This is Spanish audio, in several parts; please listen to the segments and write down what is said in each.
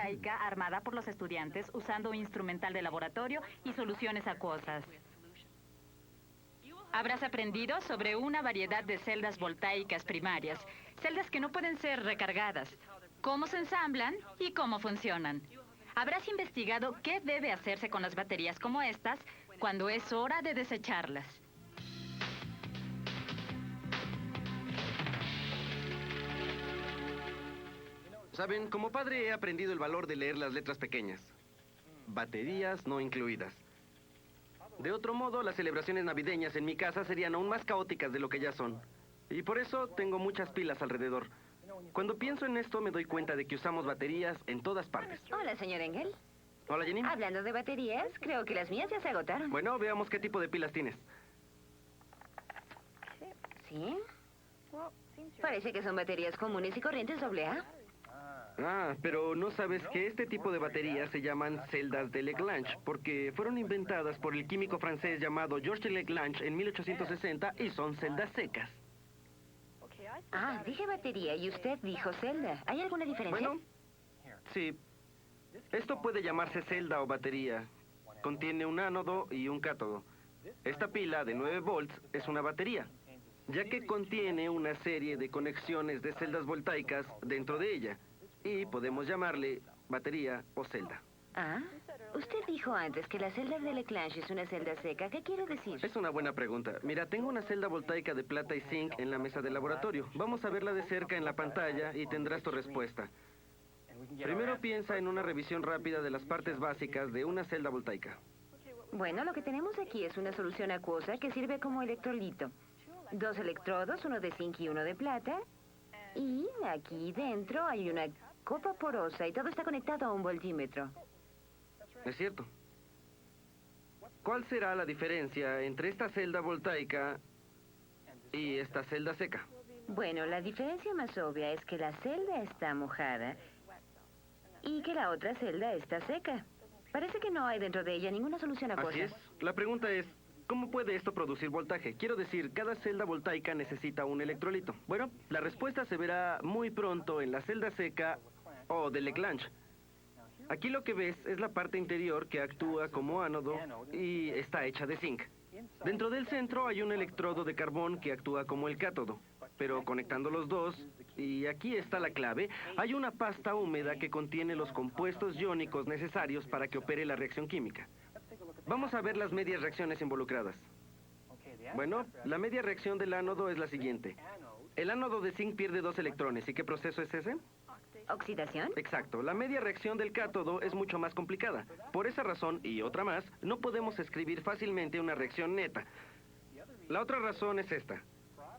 voltaica armada por los estudiantes usando instrumental de laboratorio y soluciones acuosas. Habrás aprendido sobre una variedad de celdas voltaicas primarias, celdas que no pueden ser recargadas, cómo se ensamblan y cómo funcionan. Habrás investigado qué debe hacerse con las baterías como estas cuando es hora de desecharlas. Saben, como padre he aprendido el valor de leer las letras pequeñas. Baterías no incluidas. De otro modo, las celebraciones navideñas en mi casa serían aún más caóticas de lo que ya son. Y por eso tengo muchas pilas alrededor. Cuando pienso en esto, me doy cuenta de que usamos baterías en todas partes. Hola, señor Engel. Hola, Jenny. Hablando de baterías, creo que las mías ya se agotaron. Bueno, veamos qué tipo de pilas tienes. ¿Sí? Parece que son baterías comunes y corrientes AA. Ah, pero no sabes que este tipo de baterías se llaman celdas de Lagrange, porque fueron inventadas por el químico francés llamado Georges Lagrange en 1860 y son celdas secas. Ah, dije batería y usted dijo celda. ¿Hay alguna diferencia? Bueno, sí. Esto puede llamarse celda o batería. Contiene un ánodo y un cátodo. Esta pila de 9 volts es una batería, ya que contiene una serie de conexiones de celdas voltaicas dentro de ella. Y podemos llamarle batería o celda. Ah, usted dijo antes que la celda de Lagrange es una celda seca. ¿Qué quiere decir? Es una buena pregunta. Mira, tengo una celda voltaica de plata y zinc en la mesa de laboratorio. Vamos a verla de cerca en la pantalla y tendrás tu respuesta. Primero piensa en una revisión rápida de las partes básicas de una celda voltaica. Bueno, lo que tenemos aquí es una solución acuosa que sirve como electrolito. 2 electrodos, uno de zinc y uno de plata. Y aquí dentro hay una copa porosa y todo está conectado a un voltímetro. Es cierto. ¿Cuál será la diferencia entre esta celda voltaica y esta celda seca? Bueno, la diferencia más obvia es que la celda está mojada y que la otra celda está seca. Parece que no hay dentro de ella ninguna solución acuosa. Así es. La pregunta es, ¿cómo puede esto producir voltaje? Quiero decir, cada celda voltaica necesita un electrolito. Bueno, la respuesta se verá muy pronto en la celda seca o de Lagrange. Aquí lo que ves es la parte interior que actúa como ánodo y está hecha de zinc. Dentro del centro hay un electrodo de carbón que actúa como el cátodo. Pero conectando los dos, y aquí está la clave, hay una pasta húmeda que contiene los compuestos iónicos necesarios para que opere la reacción química. Vamos a ver las medias reacciones involucradas. Bueno, la media reacción del ánodo es la siguiente. El ánodo de zinc pierde 2 electrones. ¿Y qué proceso es ese? ¿Oxidación? Exacto. La media reacción del cátodo es mucho más complicada. Por esa razón, y otra más, no podemos escribir fácilmente una reacción neta. La otra razón es esta.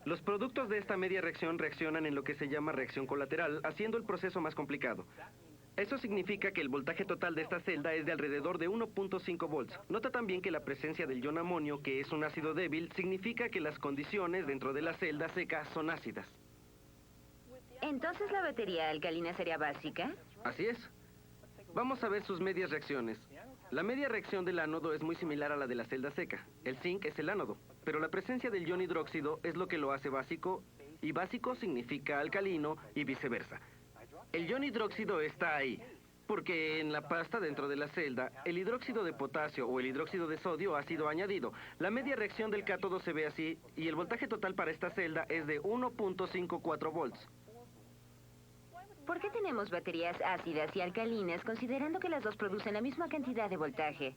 Los productos de esta media reacción reaccionan en lo que se llama reacción colateral, haciendo el proceso más complicado. Eso significa que el voltaje total de esta celda es de alrededor de 1.5 volts. Nota también que la presencia del ion amonio, que es un ácido débil, significa que las condiciones dentro de la celda seca son ácidas. ¿Entonces la batería alcalina sería básica? Así es. Vamos a ver sus medias reacciones. La media reacción del ánodo es muy similar a la de la celda seca. El zinc es el ánodo, pero la presencia del ion hidróxido es lo que lo hace básico, y básico significa alcalino y viceversa. El ion hidróxido está ahí, porque en la pasta dentro de la celda, el hidróxido de potasio o el hidróxido de sodio ha sido añadido. La media reacción del cátodo se ve así, y el voltaje total para esta celda es de 1.54 volts. ¿Por qué tenemos baterías ácidas y alcalinas considerando que las dos producen la misma cantidad de voltaje?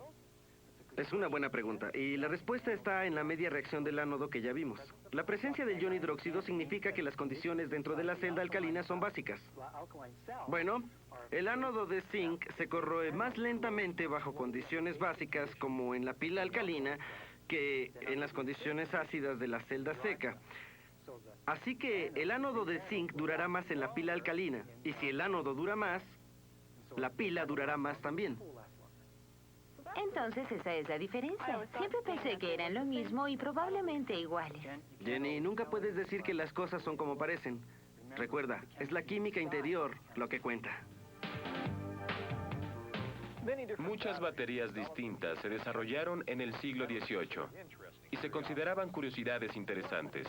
Es una buena pregunta, y la respuesta está en la media reacción del ánodo que ya vimos. La presencia del ion hidróxido significa que las condiciones dentro de la celda alcalina son básicas. Bueno, el ánodo de zinc se corroe más lentamente bajo condiciones básicas, como en la pila alcalina, que en las condiciones ácidas de la celda seca. Así que el ánodo de zinc durará más en la pila alcalina, y si el ánodo dura más, la pila durará más también. Entonces esa es la diferencia. Siempre pensé que eran lo mismo y probablemente iguales. Jenny, nunca puedes decir que las cosas son como parecen. Recuerda, es la química interior lo que cuenta. Muchas baterías distintas se desarrollaron en el siglo XVIII y se consideraban curiosidades interesantes.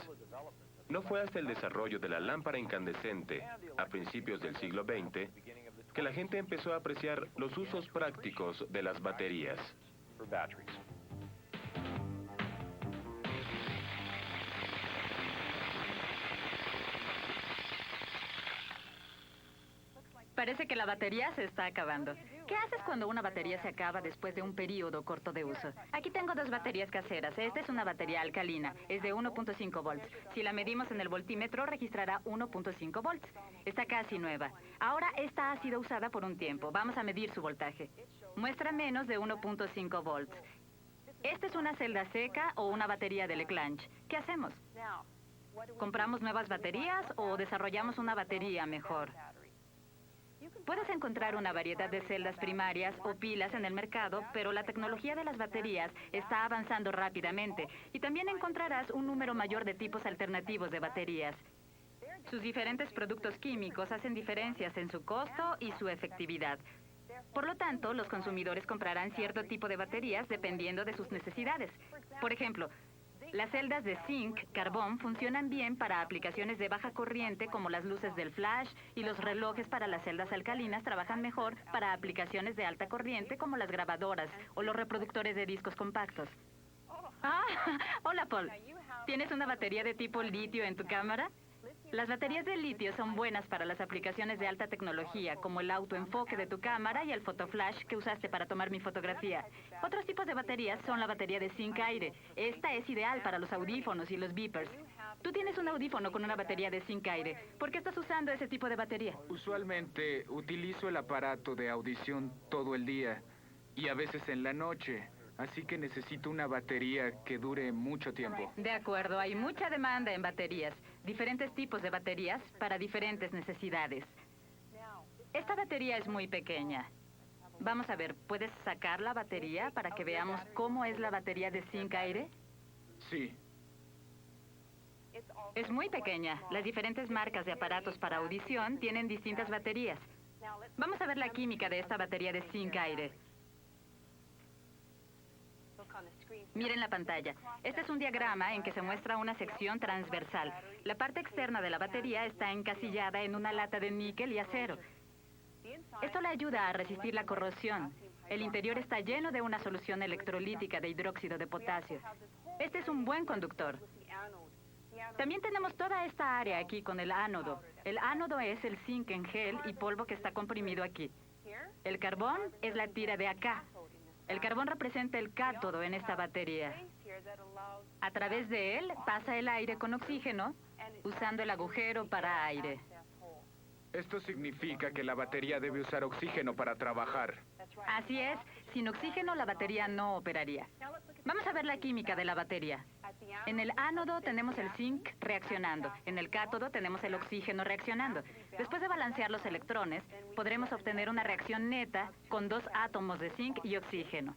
No fue hasta el desarrollo de la lámpara incandescente, a principios del siglo XX, que la gente empezó a apreciar los usos prácticos de las baterías. Parece que la batería se está acabando. ¿Qué haces cuando una batería se acaba después de un periodo corto de uso? Aquí tengo dos baterías caseras. Esta es una batería alcalina. Es de 1.5 volts. Si la medimos en el voltímetro, registrará 1.5 volts. Está casi nueva. Ahora, esta ha sido usada por un tiempo. Vamos a medir su voltaje. Muestra menos de 1.5 volts. Esta es una celda seca o una batería de Leclanche. ¿Qué hacemos? ¿Compramos nuevas baterías o desarrollamos una batería mejor? Puedes encontrar una variedad de celdas primarias o pilas en el mercado, pero la tecnología de las baterías está avanzando rápidamente y también encontrarás un número mayor de tipos alternativos de baterías. Sus diferentes productos químicos hacen diferencias en su costo y su efectividad. Por lo tanto, los consumidores comprarán cierto tipo de baterías dependiendo de sus necesidades. Por ejemplo, las celdas de zinc, carbón, funcionan bien para aplicaciones de baja corriente como las luces del flash, y los relojes para las celdas alcalinas trabajan mejor para aplicaciones de alta corriente como las grabadoras o los reproductores de discos compactos. Ah, hola Paul. ¿Tienes una batería de tipo litio en tu cámara? Las baterías de litio son buenas para las aplicaciones de alta tecnología, como el autoenfoque de tu cámara y el fotoflash que usaste para tomar mi fotografía. Otros tipos de baterías son la batería de zinc aire. Esta es ideal para los audífonos y los beepers. Tú tienes un audífono con una batería de zinc aire. ¿Por qué estás usando ese tipo de batería? Usualmente utilizo el aparato de audición todo el día y a veces en la noche. Así que necesito una batería que dure mucho tiempo. De acuerdo, hay mucha demanda en baterías. Diferentes tipos de baterías para diferentes necesidades. Esta batería es muy pequeña. Vamos a ver, ¿puedes sacar la batería para que veamos cómo es la batería de zinc aire? Sí. Es muy pequeña. Las diferentes marcas de aparatos para audición tienen distintas baterías. Vamos a ver la química de esta batería de zinc aire. Miren la pantalla. Este es un diagrama en que se muestra una sección transversal. La parte externa de la batería está encasillada en una lata de níquel y acero. Esto le ayuda a resistir la corrosión. El interior está lleno de una solución electrolítica de hidróxido de potasio. Este es un buen conductor. También tenemos toda esta área aquí con el ánodo. El ánodo es el zinc en gel y polvo que está comprimido aquí. El carbón es la tira de acá. El carbón representa el cátodo en esta batería. A través de él pasa el aire con oxígeno, usando el agujero para aire. Esto significa que la batería debe usar oxígeno para trabajar. Así es, sin oxígeno la batería no operaría. Vamos a ver la química de la batería. En el ánodo tenemos el zinc reaccionando. En el cátodo tenemos el oxígeno reaccionando. Después de balancear los electrones, podremos obtener una reacción neta con dos átomos de zinc y oxígeno.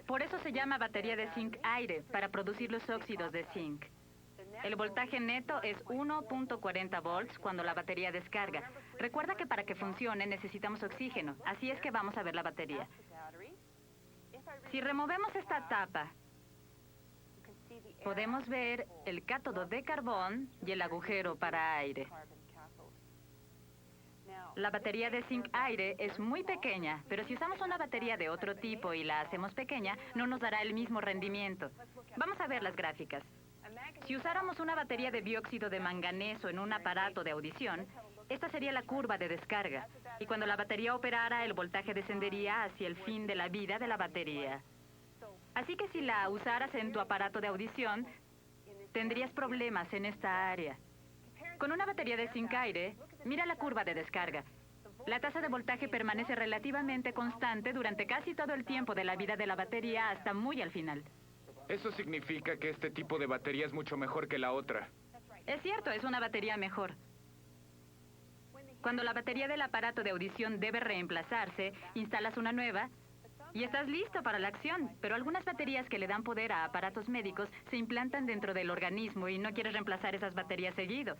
Por eso se llama batería de zinc aire, para producir los óxidos de zinc. El voltaje neto es 1.40 volts cuando la batería descarga. Recuerda que para que funcione necesitamos oxígeno, así es que vamos a ver la batería. Si removemos esta tapa, podemos ver el cátodo de carbón y el agujero para aire. La batería de zinc aire es muy pequeña, pero si usamos una batería de otro tipo y la hacemos pequeña, no nos dará el mismo rendimiento. Vamos a ver las gráficas. Si usáramos una batería de dióxido de manganeso en un aparato de audición, esta sería la curva de descarga, y cuando la batería operara, el voltaje descendería hacia el fin de la vida de la batería. Así que si la usaras en tu aparato de audición, tendrías problemas en esta área. Con una batería de zinc aire, mira la curva de descarga. La tasa de voltaje permanece relativamente constante durante casi todo el tiempo de la vida de la batería hasta muy al final. Eso significa que este tipo de batería es mucho mejor que la otra. Es cierto, es una batería mejor. Cuando la batería del aparato de audición debe reemplazarse, instalas una nueva y estás listo para la acción. Pero algunas baterías que le dan poder a aparatos médicos se implantan dentro del organismo y no quieres reemplazar esas baterías seguido.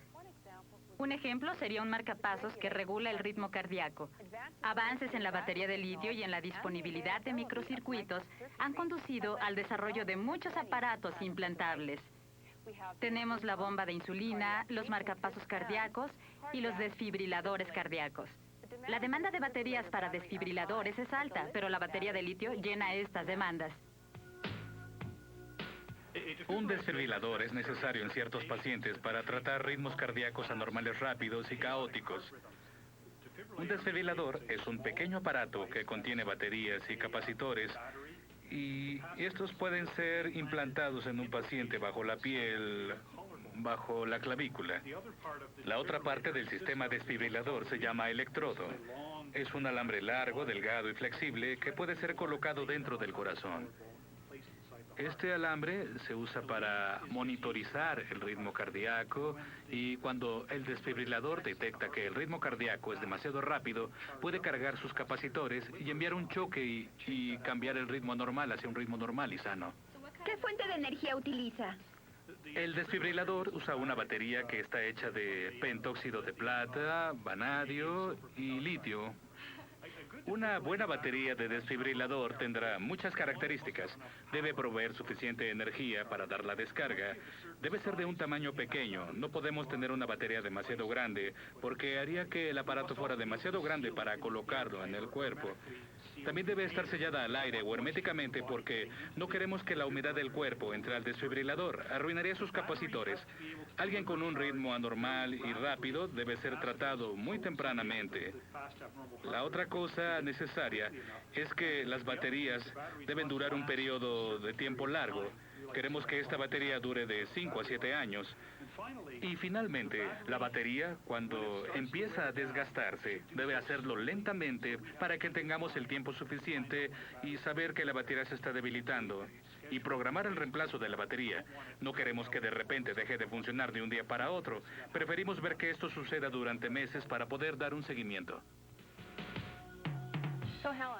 Un ejemplo sería un marcapasos que regula el ritmo cardíaco. Avances en la batería de litio y en la disponibilidad de microcircuitos han conducido al desarrollo de muchos aparatos implantables. Tenemos la bomba de insulina, los marcapasos cardíacos y los desfibriladores cardíacos. La demanda de baterías para desfibriladores es alta, pero la batería de litio llena estas demandas. Un desfibrilador es necesario en ciertos pacientes para tratar ritmos cardíacos anormales rápidos y caóticos. Un desfibrilador es un pequeño aparato que contiene baterías y capacitores y estos pueden ser implantados en un paciente bajo la piel, bajo la clavícula. La otra parte del sistema desfibrilador se llama electrodo. Es un alambre largo, delgado y flexible que puede ser colocado dentro del corazón. Este alambre se usa para monitorizar el ritmo cardíaco y cuando el desfibrilador detecta que el ritmo cardíaco es demasiado rápido, puede cargar sus capacitores y enviar un choque y cambiar el ritmo anormal hacia un ritmo normal y sano. ¿Qué fuente de energía utiliza? El desfibrilador usa una batería que está hecha de pentóxido de plata, vanadio y litio. Una buena batería de desfibrilador tendrá muchas características. Debe proveer suficiente energía para dar la descarga. Debe ser de un tamaño pequeño. No podemos tener una batería demasiado grande porque haría que el aparato fuera demasiado grande para colocarlo en el cuerpo. También debe estar sellada al aire o herméticamente porque no queremos que la humedad del cuerpo entre al desfibrilador. Arruinaría sus capacitores. Alguien con un ritmo anormal y rápido debe ser tratado muy tempranamente. La otra cosa necesaria es que las baterías deben durar un periodo de tiempo largo. Queremos que esta batería dure de 5 a 7 años. Y finalmente, la batería, cuando empieza a desgastarse, debe hacerlo lentamente para que tengamos el tiempo suficiente y saber que la batería se está debilitando. Y programar el reemplazo de la batería. No queremos que de repente deje de funcionar de un día para otro. Preferimos ver que esto suceda durante meses para poder dar un seguimiento.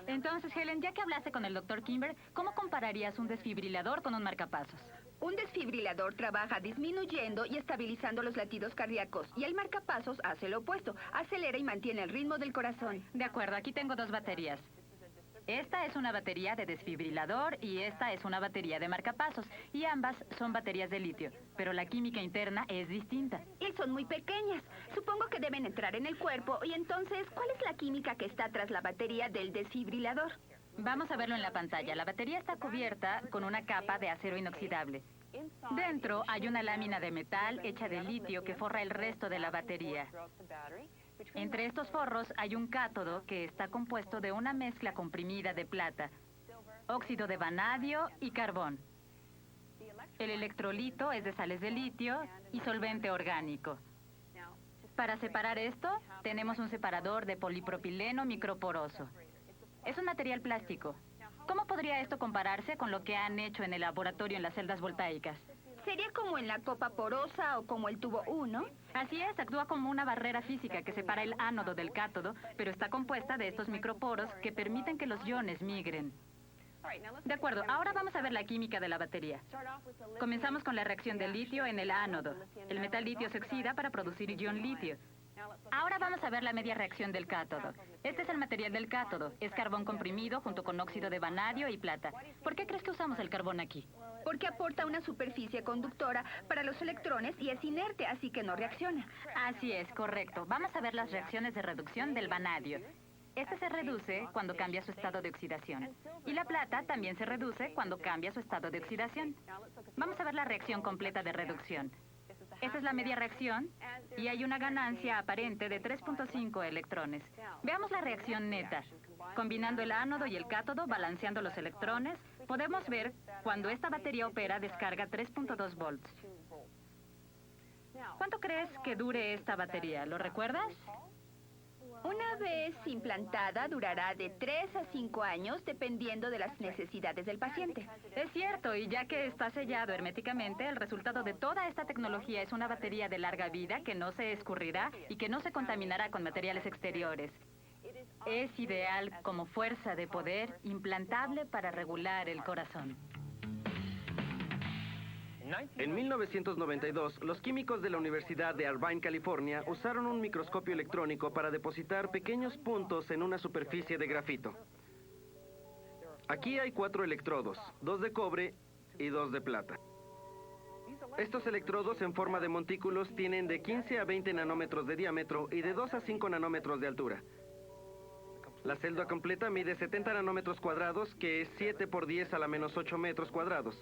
Entonces, Helen, ya que hablaste con el Dr. Kimber, ¿cómo compararías un desfibrilador con un marcapasos? Un desfibrilador trabaja disminuyendo y estabilizando los latidos cardíacos y el marcapasos hace lo opuesto, acelera y mantiene el ritmo del corazón. De acuerdo, aquí tengo dos baterías. Esta es una batería de desfibrilador y esta es una batería de marcapasos. Y ambas son baterías de litio, pero la química interna es distinta. Y son muy pequeñas. Supongo que deben entrar en el cuerpo. Y entonces, ¿cuál es la química que está tras la batería del desfibrilador? Vamos a verlo en la pantalla. La batería está cubierta con una capa de acero inoxidable. Dentro hay una lámina de metal hecha de litio que forra el resto de la batería. Entre estos forros hay un cátodo que está compuesto de una mezcla comprimida de plata, óxido de vanadio y carbón. El electrolito es de sales de litio y solvente orgánico. Para separar esto, tenemos un separador de polipropileno microporoso. Es un material plástico. ¿Cómo podría esto compararse con lo que han hecho en el laboratorio en las celdas voltaicas? ¿Sería como en la copa porosa o como el tubo 1? Así es, actúa como una barrera física que separa el ánodo del cátodo, pero está compuesta de estos microporos que permiten que los iones migren. De acuerdo, ahora vamos a ver la química de la batería. Comenzamos con la reacción del litio en el ánodo. El metal litio se oxida para producir ion litio. Ahora vamos a ver la media reacción del cátodo. Este es el material del cátodo. Es carbón comprimido junto con óxido de vanadio y plata. ¿Por qué crees que usamos el carbón aquí? Porque aporta una superficie conductora para los electrones y es inerte, así que no reacciona. Así es, correcto. Vamos a ver las reacciones de reducción del vanadio. Este se reduce cuando cambia su estado de oxidación. Y la plata también se reduce cuando cambia su estado de oxidación. Vamos a ver la reacción completa de reducción. Esta es la media reacción y hay una ganancia aparente de 3.5 electrones. Veamos la reacción neta. Combinando el ánodo y el cátodo, balanceando los electrones, podemos ver cuando esta batería opera descarga 3.2 volts. ¿Cuánto crees que dure esta batería? ¿Lo recuerdas? Una vez implantada, durará de 3 a 5 años, dependiendo de las necesidades del paciente. Es cierto, y ya que está sellado herméticamente, el resultado de toda esta tecnología es una batería de larga vida que no se escurrirá y que no se contaminará con materiales exteriores. Es ideal como fuerza de poder implantable para regular el corazón. En 1992, los químicos de la Universidad de Irvine, California, usaron un microscopio electrónico para depositar pequeños puntos en una superficie de grafito. Aquí hay 4 electrodos, 2 de cobre y 2 de plata. Estos electrodos en forma de montículos tienen de 15 a 20 nanómetros de diámetro y de 2 a 5 nanómetros de altura. La celda completa mide 70 nanómetros cuadrados, que es 7 por 10 a la menos 8 metros cuadrados.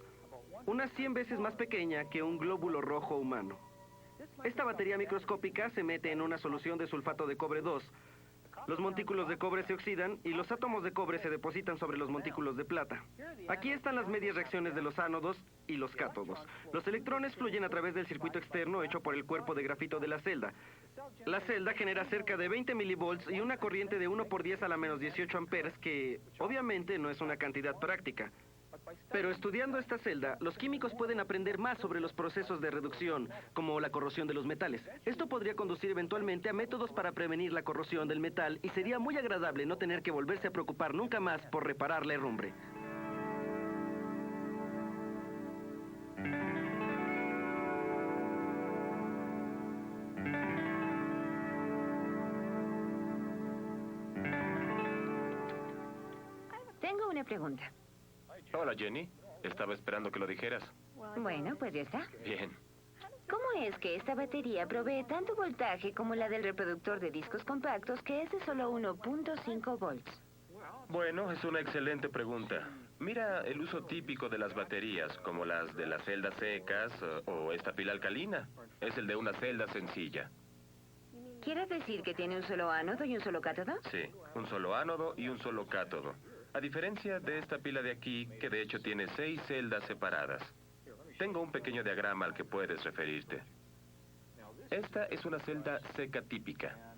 Unas 100 veces más pequeña que un glóbulo rojo humano. Esta batería microscópica se mete en una solución de sulfato de cobre 2. Los montículos de cobre se oxidan y los átomos de cobre se depositan sobre los montículos de plata. Aquí están las medias reacciones de los ánodos y los cátodos. Los electrones fluyen a través del circuito externo hecho por el cuerpo de grafito de la celda. La celda genera cerca de 20 milivolts y una corriente de 1 por 10 a la menos 18 amperes, que obviamente no es una cantidad práctica. Pero estudiando esta celda, los químicos pueden aprender más sobre los procesos de reducción, como la corrosión de los metales. Esto podría conducir eventualmente a métodos para prevenir la corrosión del metal y sería muy agradable no tener que volverse a preocupar nunca más por reparar la herrumbre. Tengo una pregunta. Hola, Jenny. Estaba esperando que lo dijeras. Bueno, pues ya está. Bien. ¿Cómo es que esta batería provee tanto voltaje como la del reproductor de discos compactos, que es de solo 1.5 volts? Bueno, es una excelente pregunta. Mira el uso típico de las baterías, como las de las celdas secas o esta pila alcalina. Es el de una celda sencilla. ¿Quieres decir que tiene un solo ánodo y un solo cátodo? Sí, un solo ánodo y un solo cátodo. A diferencia de esta pila de aquí, que de hecho tiene 6 celdas separadas. Tengo un pequeño diagrama al que puedes referirte. Esta es una celda seca típica.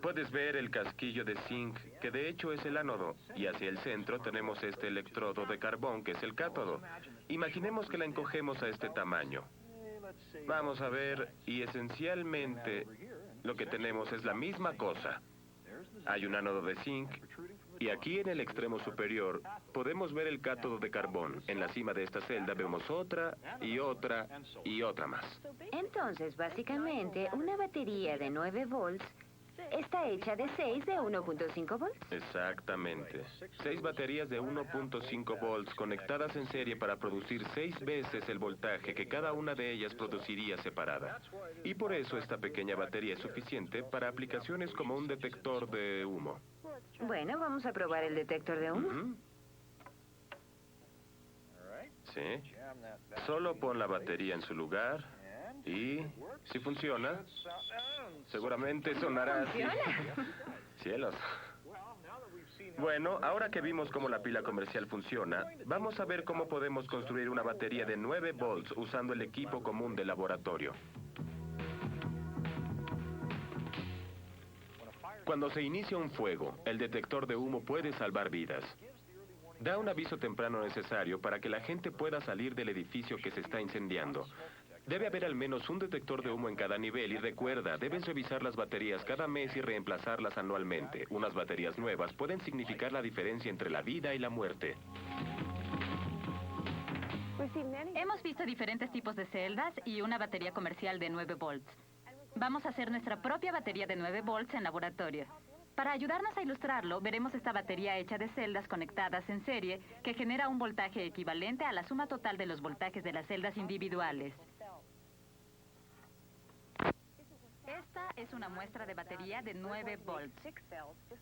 Puedes ver el casquillo de zinc, que de hecho es el ánodo, y hacia el centro tenemos este electrodo de carbón, que es el cátodo. Imaginemos que la encogemos a este tamaño. Vamos a ver, y esencialmente lo que tenemos es la misma cosa. Hay un ánodo de zinc, y aquí en el extremo superior podemos ver el cátodo de carbón. En la cima de esta celda vemos otra y otra y otra más. Entonces, básicamente, una batería de 9 volts está hecha de 6 de 1.5 volts. Exactamente. 6 baterías de 1.5 volts conectadas en serie para producir 6 veces el voltaje que cada una de ellas produciría separada. Y por eso esta pequeña batería es suficiente para aplicaciones como un detector de humo. Bueno, vamos a probar el detector de humo. Ujú. Sí. Solo pon la batería en su lugar y si funciona, seguramente sonará así. Cielos. Bueno, ahora que vimos cómo la pila comercial funciona, vamos a ver cómo podemos construir una batería de 9 volts usando el equipo común de laboratorio. Cuando se inicia un fuego, el detector de humo puede salvar vidas. Da un aviso temprano necesario para que la gente pueda salir del edificio que se está incendiando. Debe haber al menos un detector de humo en cada nivel y recuerda, debes revisar las baterías cada mes y reemplazarlas anualmente. Unas baterías nuevas pueden significar la diferencia entre la vida y la muerte. Hemos visto diferentes tipos de celdas y una batería comercial de 9 volts. Vamos a hacer nuestra propia batería de 9 volts en laboratorio. Para ayudarnos a ilustrarlo, veremos esta batería hecha de celdas conectadas en serie que genera un voltaje equivalente a la suma total de los voltajes de las celdas individuales. Esta es una muestra de batería de 9 volts.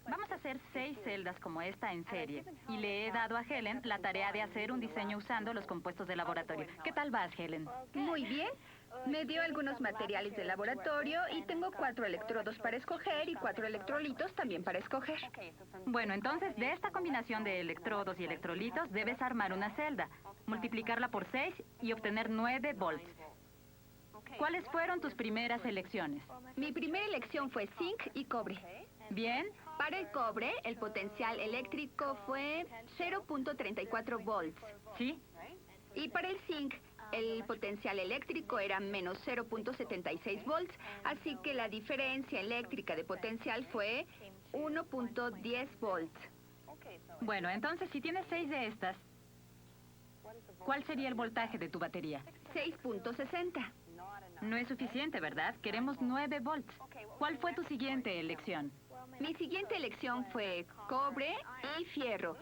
Vamos a hacer 6 celdas como esta en serie. Y le he dado a Helen la tarea de hacer un diseño usando los compuestos de laboratorio. ¿Qué tal vas, Helen? Muy bien. Me dio algunos materiales de laboratorio y tengo 4 electrodos para escoger y 4 electrolitos también para escoger. Bueno, entonces de esta combinación de electrodos y electrolitos debes armar una celda, multiplicarla por 6 y obtener 9 volts. ¿Cuáles fueron tus primeras elecciones? Mi primera elección fue zinc y cobre. Bien. Para el cobre, el potencial eléctrico fue 0.34 volts. ¿Sí? Y para el zinc, el potencial eléctrico era menos 0.76 volts, así que la diferencia eléctrica de potencial fue 1.10 volts. Bueno, entonces si tienes 6 de estas, ¿cuál sería el voltaje de tu batería? 6.60. No es suficiente, ¿verdad? Queremos 9 volts. ¿Cuál fue tu siguiente elección? Mi siguiente elección fue cobre y fierro.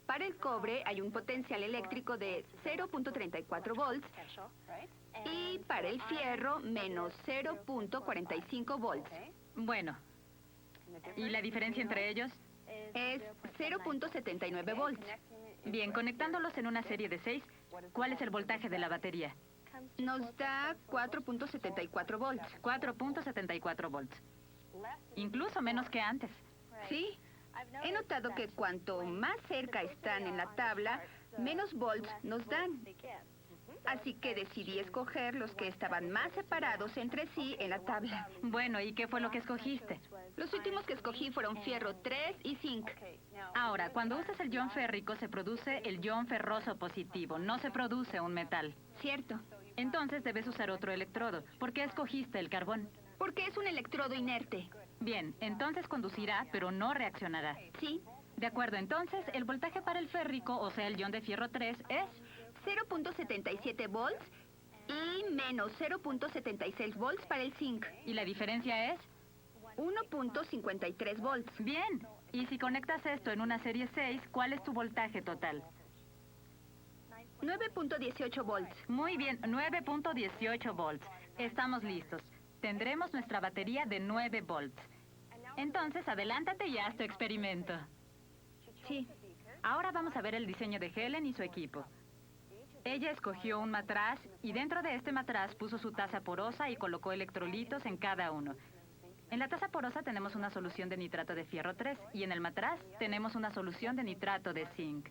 Para el cobre hay un potencial eléctrico de 0.34 volts y para el fierro menos 0.45 volts. Bueno, ¿Y la diferencia entre ellos? Es 0.79 volts. Bien, conectándolos en una serie de 6, ¿cuál es el voltaje de la batería? Nos da 4.74 volts. 4.74 volts. Incluso menos que antes. Sí. He notado que cuanto más cerca están en la tabla, menos volts nos dan. Así que decidí escoger los que estaban más separados entre sí en la tabla. Bueno, ¿y qué fue lo que escogiste? Los últimos que escogí fueron fierro 3 y zinc. Ahora, cuando usas el ion férrico se produce el ion ferroso positivo, no se produce un metal. Cierto. Entonces debes usar otro electrodo. ¿Por qué escogiste el carbón? Porque es un electrodo inerte. Bien, entonces conducirá, pero no reaccionará. Sí. De acuerdo, entonces el voltaje para el férrico, o sea, el ion de fierro 3, es 0.77 volts y menos 0.76 volts para el zinc. ¿Y la diferencia es? 1.53 volts. Bien. Y si conectas esto en una serie 6, ¿cuál es tu voltaje total? 9.18 volts. Muy bien, 9.18 volts. Estamos listos. Tendremos nuestra batería de 9 volts. Entonces, adelántate y haz tu experimento. Sí. Ahora vamos a ver el diseño de Helen y su equipo. Ella escogió un matraz y dentro de este matraz puso su taza porosa y colocó electrolitos en cada uno. En la taza porosa tenemos una solución de nitrato de fierro 3 y en el matraz tenemos una solución de nitrato de zinc.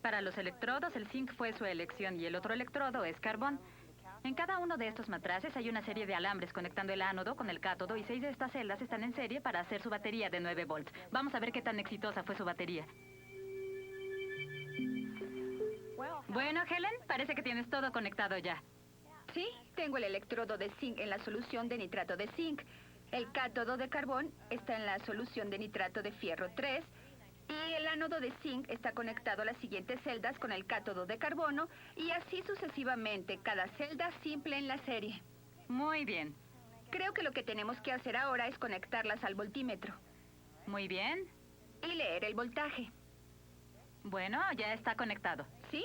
Para los electrodos, el zinc fue su elección y el otro electrodo es carbón. En cada uno de estos matraces hay una serie de alambres conectando el ánodo con el cátodo y 6 de estas celdas están en serie para hacer su batería de 9 volts. Vamos a ver qué tan exitosa fue su batería. Bueno, Helen, parece que tienes todo conectado ya. Sí, tengo el electrodo de zinc en la solución de nitrato de zinc. El cátodo de carbón está en la solución de nitrato de fierro 3. Y el ánodo de zinc está conectado a las siguientes celdas con el cátodo de carbono y así sucesivamente, cada celda simple en la serie. Muy bien. Creo que lo que tenemos que hacer ahora es conectarlas al voltímetro Muy bien. y leer el voltaje. Bueno, ya está conectado. ¿Sí?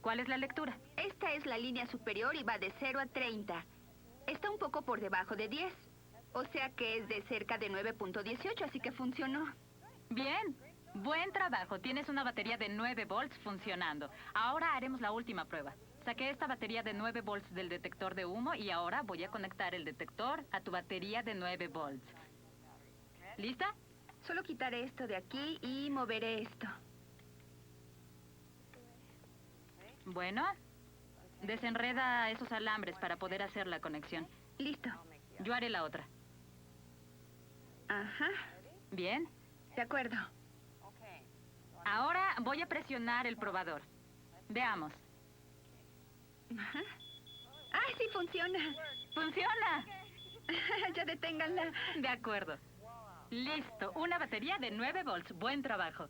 ¿Cuál es la lectura? Esta es la línea superior y va de 0 a 30. Está un poco por debajo de 10. O sea que es de cerca de 9.18, así que funcionó. Bien. Buen trabajo. Tienes una batería de 9 volts funcionando. Ahora haremos la última prueba. Saqué esta batería de 9 volts del detector de humo y ahora voy a conectar el detector a tu batería de 9 volts. ¿Lista? Solo quitaré esto de aquí y moveré esto. Bueno, desenreda esos alambres para poder hacer la conexión. Listo. Yo haré la otra. Ajá. Bien. De acuerdo. Ahora voy a presionar el probador. Veamos. Ajá. ¡Ah, sí funciona! ¡Funciona! Ya deténganla. De acuerdo. Listo. Una batería de 9 volts. Buen trabajo.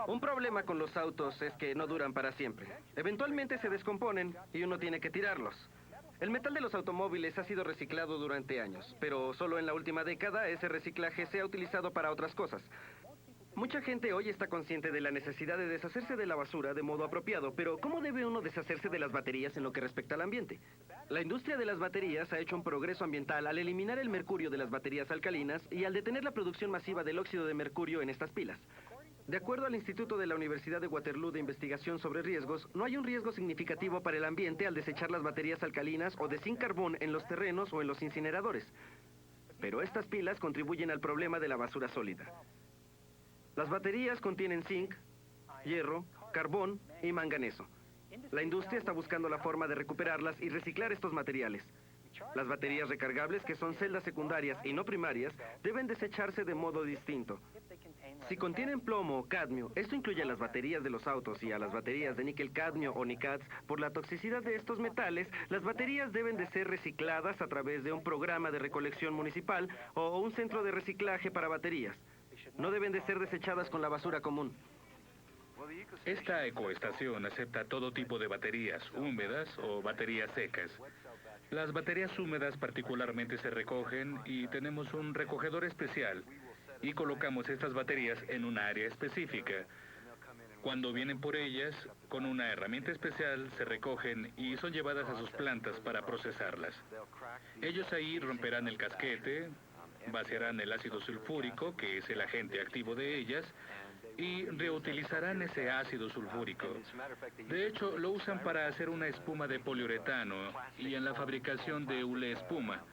Un problema con los autos es que no duran para siempre. Eventualmente se descomponen y uno tiene que tirarlos. El metal de los automóviles ha sido reciclado durante años, pero solo en la última década ese reciclaje se ha utilizado para otras cosas. Mucha gente hoy está consciente de la necesidad de deshacerse de la basura de modo apropiado, pero ¿cómo debe uno deshacerse de las baterías en lo que respecta al ambiente? La industria de las baterías ha hecho un progreso ambiental al eliminar el mercurio de las baterías alcalinas y al detener la producción masiva del óxido de mercurio en estas pilas. De acuerdo al Instituto de la Universidad de Waterloo de Investigación sobre Riesgos, no hay un riesgo significativo para el ambiente al desechar las baterías alcalinas o de zinc carbón en los terrenos o en los incineradores. Pero estas pilas contribuyen al problema de la basura sólida. Las baterías contienen zinc, hierro, carbón y manganeso. La industria está buscando la forma de recuperarlas y reciclar estos materiales. Las baterías recargables, que son celdas secundarias y no primarias, deben desecharse de modo distinto. Si contienen plomo o cadmio, esto incluye a las baterías de los autos y a las baterías de níquel cadmio o NiCads, por la toxicidad de estos metales, las baterías deben de ser recicladas a través de un programa de recolección municipal o un centro de reciclaje para baterías. No deben de ser desechadas con la basura común. Esta ecoestación acepta todo tipo de baterías húmedas o baterías secas. Las baterías húmedas particularmente se recogen y tenemos un recogedor especial y colocamos estas baterías en un área específica. Cuando vienen por ellas, con una herramienta especial se recogen y son llevadas a sus plantas para procesarlas. Ellos ahí romperán el casquete, Vaciarán el ácido sulfúrico, que es el agente activo de ellas, y reutilizarán ese ácido sulfúrico. De hecho, lo usan para hacer una espuma de poliuretano y en la fabricación de hule espuma.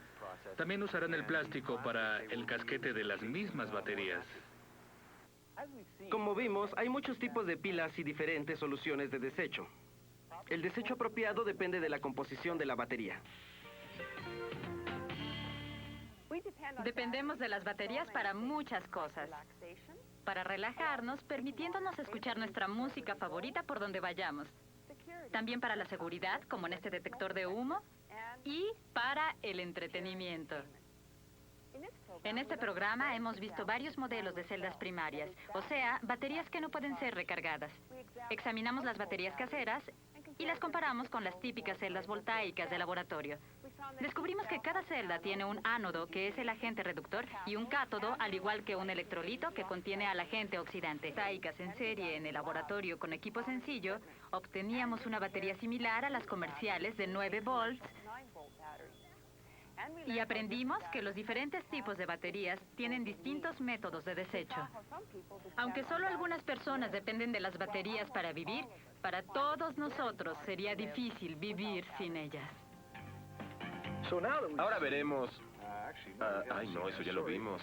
También usarán el plástico para el casquete de las mismas baterías. Como vimos, hay muchos tipos de pilas y diferentes soluciones de desecho. El desecho apropiado depende de la composición de la batería. Dependemos de las baterías para muchas cosas. Para relajarnos, permitiéndonos escuchar nuestra música favorita por donde vayamos. También para la seguridad, como en este detector de humo. Y para el entretenimiento. En este programa hemos visto varios modelos de celdas primarias, o sea, baterías que no pueden ser recargadas. Examinamos las baterías caseras y las comparamos con las típicas celdas voltaicas de laboratorio. Descubrimos que cada celda tiene un ánodo, que es el agente reductor, y un cátodo, al igual que un electrolito que contiene al agente oxidante. Voltaicas en serie en el laboratorio con equipo sencillo, obteníamos una batería similar a las comerciales de 9 volts, y aprendimos que los diferentes tipos de baterías tienen distintos métodos de desecho. Aunque solo algunas personas dependen de las baterías para vivir, para todos nosotros sería difícil vivir sin ellas. Ahora veremos... ay, no, eso ya lo vimos.